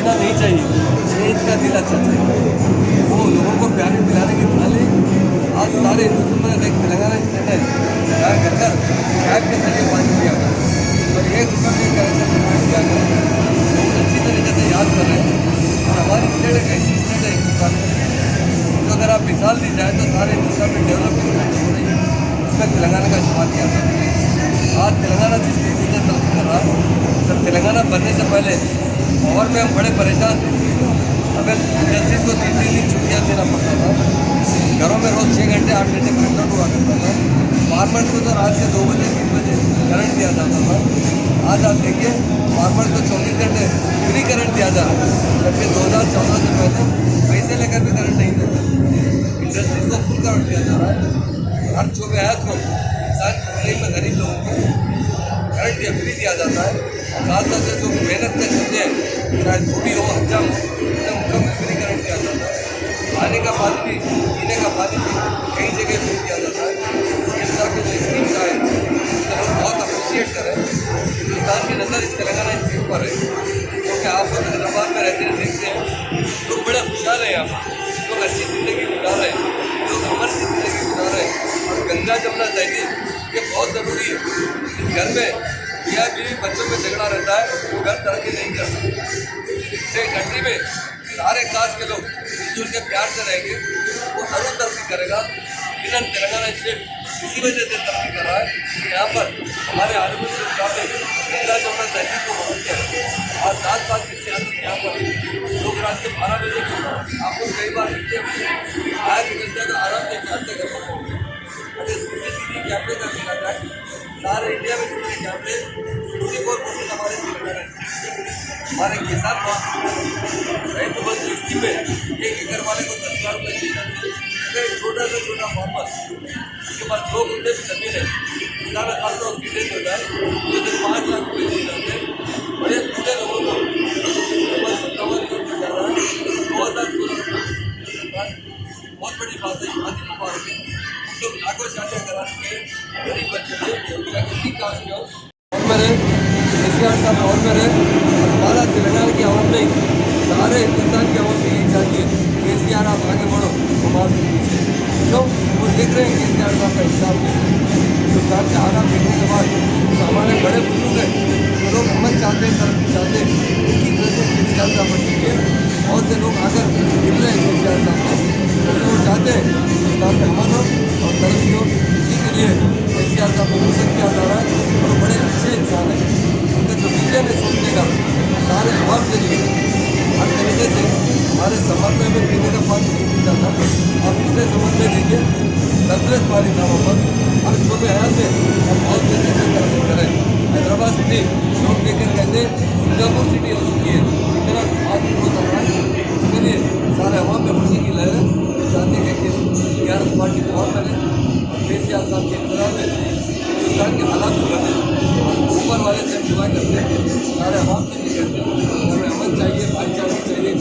देना नहीं चाहिए, चेंज का दिल अच्छा चाहिए। वो लोगों को प्यारे पिलाने की थाली आज सारे हिंदुस्तान में एक तेलंगाना स्टेट है जहाँ घर घर कैब के जरिए पानी दिया गया और ₹1 के कनेक्शन प्रदान किया गया। लोग अच्छी तरीके से याद कर रहे हैं और हमारी स्टेट एक ऐसी स्टेट है हिंदुस्तान में जो अगर आप मिसाल दी जाए तो सारे हिंदुस्तान में डेवलपमेंट हो रही है, उसमें तेलंगाना का इस्तेमाल किया था। आज तेलंगाना जिस तेजी से तरक्की कर रहा है, जब तेलंगाना बनने से पहले और में हम बड़े परेशान थे। हमें इंडस्ट्रीज को 3-3 दिन छुट्टियाँ देना पड़ता था, घरों में रोज़ 6 घंटे 8 घंटे प्रिंटआउट हुआ करता था। फार्मर्स को तो रात के 2 बजे 3 बजे करंट दिया जाता था। आज आप देखिए फार्मर्स को 24 घंटे फ्री करंट दिया जा रहा है, जबकि 2014 से पहले पैसे लेकर भी करंट नहीं देता। इंडस्ट्रीज को फुल करंट दिया जा रहा है। हर छोटे हाथ को किसान में गरीब लोगों को करंट या फ्री दिया जाता है। साथ साथ से जो मेहनत के समझे चाहे धोबी हो हजाम हो उनका भी फ्री करंट दिया जाता है। खाने का पानी भी पीने का पानी भी कई जगह फ्री दिया जाता है। इस तरह के जो स्कीम्स आए उससे लोग बहुत अप्रिशिएट करें। हिंदुस्तान की नज़र इस तेलंगाना स्कीम पर है क्योंकि आप लोग हैदराबाद में रहते हैं, देखते हैं लोग बड़े खुशहाल हैं। यहाँ लोग अच्छी ज़िंदगी गुजार रहे हैं, लोग अमर सी ज़िंदगी गुजार रहे हैं। और गंगा जमुना तहजीब ये बहुत ज़रूरी है। इस घर में या बीवी बच्चों में झगड़ा रहता है वो घर तरक्की नहीं कर सकते। इस कंट्री में सारे कास्ट के लोग मिलजुल के प्यार से रहेंगे वो जरूर तरक्की करेगा। लेकिन तेलंगाना स्टेट इसी वजह से तरक्की कर रहा है कि यहाँ पर हमारे आर्मी से गंगा जमुना तहजीब को मदद किया और साथ साथ की सियासत यहाँ पर लोग रात के 12 बजे आपको कई बार दिखते हुए आया निकलते हैं तो आराम से चार से घर पर पहुँचते। अगर CCTV कैमरे का देखा जाए सारे इंडिया में जितने कैमरे 64% हमारे तेलंगाना हमारे किसान बहुत రైతు बंधु स्कीम में 1 एकड़ वाले को 10,000 रुपये दिए जाते हैं। अगर छोटा से छोटा फार्मर उसके पास 2 घंटे भी जमीन है, किसान खासा उसकी डेथ हो जाए तो सिर्फ 5 लाख रुपये दिए जाते हैं। बड़े बूढ़े लोगों को 57 दिया जा रहा है, 2016 बहुत बड़ी बात है। शादी मुबारक है, हम लोग लाखों शादियाँ करा चुके हैं। गरीब बच्चे चाहे किसी कास्ट के हो और मेरे KCR साहब और मेरे हमारा तेलंगाना की आवाम नहीं सारे हिंदुस्तान की आवाम यही चाहती है KCR आप आगे बढ़ो हमारे पीछे। क्यों वो देख रहे हैं KCR साहब का हिसाब में हिंदुस्तान के हालात देखने के बाद तो हमारे बड़े बुजुर्ग हैं जो लोग अमन चाहते हैं, तरक्की चाहते हैं, उनकी वजह से KCR साहब बनती है। बहुत से लोग आकर मिल रहे हैं KCR साहब को क्योंकि वो चाहते हैं हिंदुस्तान में अमन हो और तरक्की हो। इसी के लिए KCR साहब को मिशन किया जा रहा है और बड़े अच्छे इंसान हैं। उनका जो विजन है सोचने का सारे अवाम के लिए हर तरीके से हमारे समर में भी पीने का पानी नहीं मिलता था। और पिछले समर में देखिए सरप्लस पानी था वहाँ पर। हर छोटे हाल में हम बहुत तेजी से तरक्की करें। हैदराबाद सिटी लोग देखकर कहते सिंगापुर सिटी हो चुकी है, इतना पानी होता है। इसके लिए सारे अवाम में खुशी की लहर है। वो चाहते हैं कि TRS पार्टी बहुत बने और KCR साहब के इंतजार में हिंदुस्तान के हालात को बने। ऊपर वाले से दुआ करते हैं, सारे अवाम से भी कहते हैं हमें अमन चाहिए, भाईचारा चाहिए।